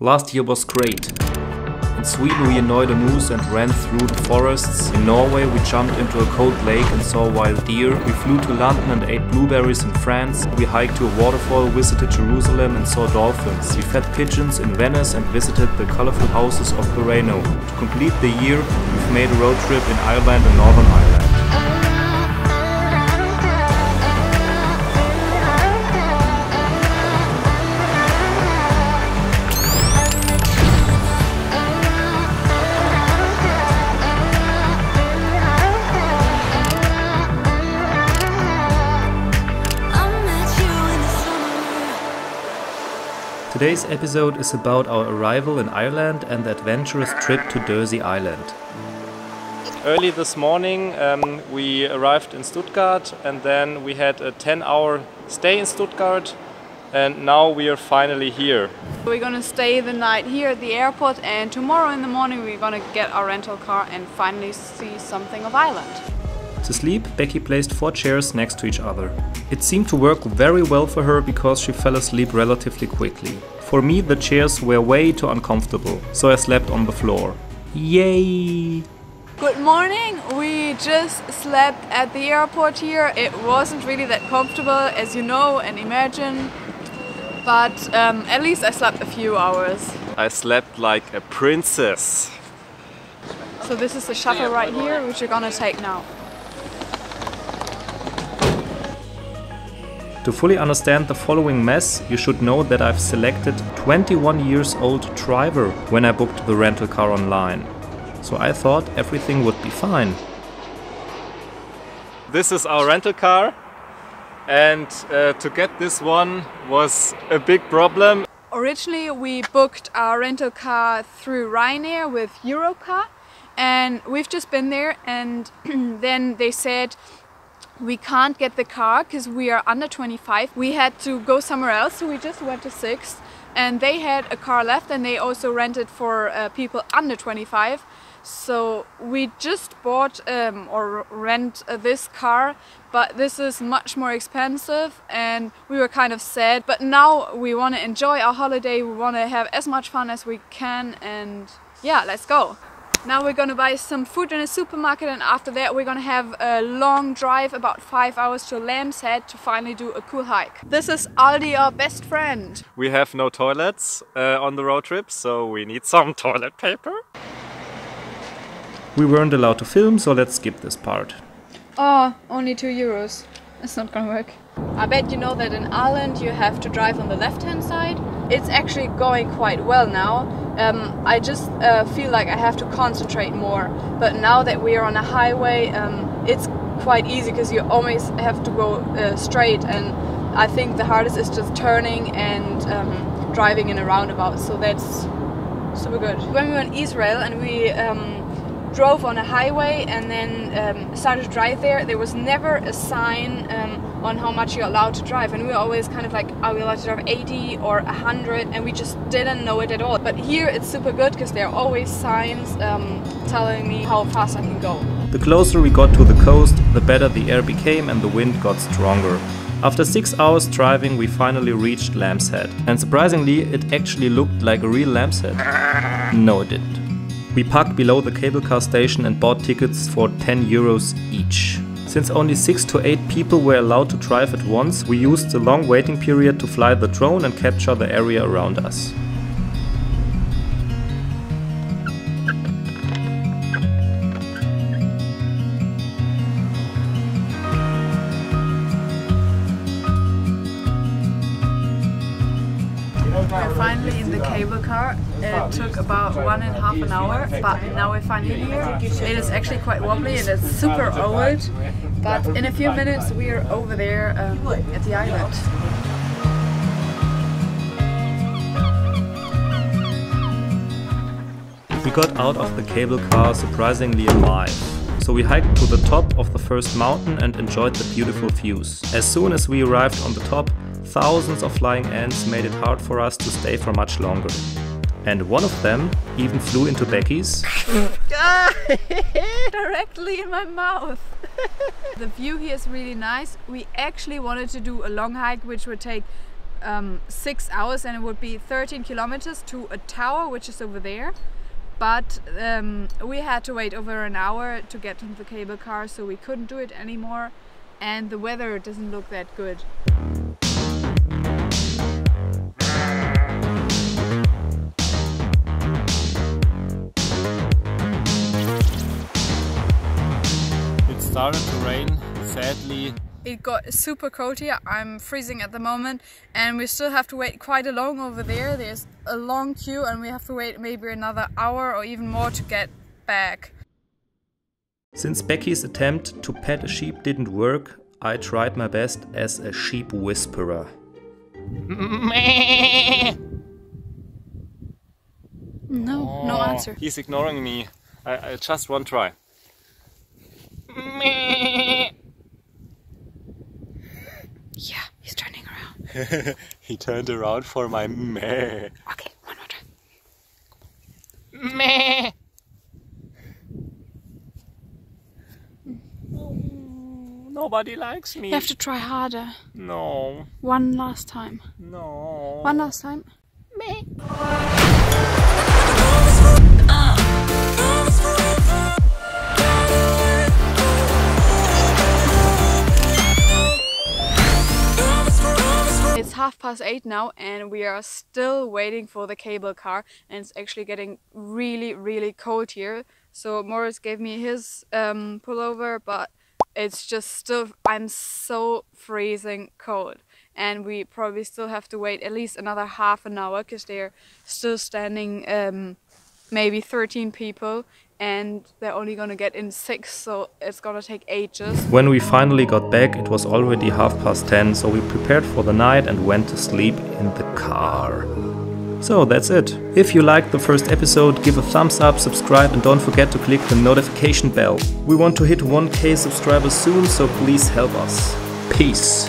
Last year was great. In Sweden we annoyed a moose and ran through the forests. In Norway we jumped into a cold lake and saw wild deer. We flew to London and ate blueberries in France. We hiked to a waterfall, visited Jerusalem and saw dolphins. We fed pigeons in Venice and visited the colorful houses of Burano. To complete the year, we've made a road trip in Ireland and Northern Ireland. Today's episode is about our arrival in Ireland and the adventurous trip to Dursey Island. Early this morning we arrived in Stuttgart and then we had a 10-hour stay in Stuttgart and now we are finally here. We're gonna stay the night here at the airport and tomorrow in the morning we're gonna get our rental car and finally see something of Ireland. To sleep, Bekky placed 4 chairs next to each other. It seemed to work very well for her because she fell asleep relatively quickly. For me, the chairs were way too uncomfortable, so I slept on the floor. Yay! Good morning! We just slept at the airport here. It wasn't really that comfortable, as you know and imagine, but at least I slept a few hours. I slept like a princess. So this is the shuttle right here, which we're gonna take now. To fully understand the following mess, you should know that I've selected 21 years old driver when I booked the rental car online. So I thought everything would be fine. This is our rental car and to get this one was a big problem. Originally we booked our rental car through Ryanair with Eurocar and we've just been there and then they said we can't get the car because we are under 25. We had to go somewhere else, so we just went to Sixt and they had a car left and they also rented for people under 25. So we just bought or rent this car, but this is much more expensive and we were kind of sad. But now we want to enjoy our holiday, we want to have as much fun as we can and yeah, let's go. Now we're gonna buy some food in a supermarket and after that we're gonna have a long drive, about 5 hours to Lamb's Head to finally do a cool hike. This is Aldi, our best friend. We have no toilets on the road trip, so we need some toilet paper. We weren't allowed to film, so let's skip this part. Oh, only €2. It's not gonna work. I bet you know that in Ireland you have to drive on the left-hand side. It's actually going quite well now. I just feel like I have to concentrate more. But now that we are on a highway, it's quite easy because you always have to go straight. And I think the hardest is just turning and driving in a roundabout. So that's super good. When we were in Israel and we drove on a highway and then started to drive there was never a sign on how much you're allowed to drive, and we were always kind of like, are we allowed to drive 80 or 100, and we just didn't know it at all. But here it's super good because there are always signs telling me how fast I can go. The closer we got to the coast, the better the air became and the wind got stronger. After 6 hours driving, we finally reached Lamb's Head, and surprisingly it actually looked like a real Lamb's Head. No, it didn't. We parked below the cable car station and bought tickets for €10 each. Since only 6 to 8 people were allowed to drive at once, we used the long waiting period to fly the drone and capture the area around us. We're finally in the cable car. It took about 1.5 hours, but now we're finally here. It is actually quite wobbly and it's super old, but in a few minutes we are over there at the island. We got out of the cable car surprisingly alive. So we hiked to the top of the first mountain and enjoyed the beautiful views. As soon as we arrived on the top, thousands of flying ants made it hard for us to stay for much longer. And one of them even flew into Bekky's. Directly in my mouth. The view here is really nice. We actually wanted to do a long hike which would take 6 hours, and it would be 13 kilometers to a tower which is over there. But we had to wait over an hour to get to the cable car, so we couldn't do it anymore, and the weather doesn't look that good. It started to rain, sadly. It got super cold here. I'm freezing at the moment, and we still have to wait quite long over there. There's a long queue and we have to wait maybe another hour or even more to get back. Since Becky's attempt to pet a sheep didn't work, I tried my best as a sheep whisperer. No answer. He's ignoring me. I just one try. Yeah, he's turning around. He turned around for my meh. Okay, one more time. Meh. Nobody likes me. You have to try harder. No. One last time. No. One last time. Meh. It's 8:30 now, and we are still waiting for the cable car, and it's actually getting really cold here. So Morris gave me his pullover, but it's just still, I'm so freezing cold, and we probably still have to wait at least another half an hour because they're still standing maybe 13 people, and they're only gonna get in 6, so it's gonna take ages. When we finally got back, it was already 10:30, so we prepared for the night and went to sleep in the car. So that's it. If you liked the first episode, give a thumbs up, subscribe, and don't forget to click the notification bell. We want to hit 1K subscribers soon, so please help us. Peace.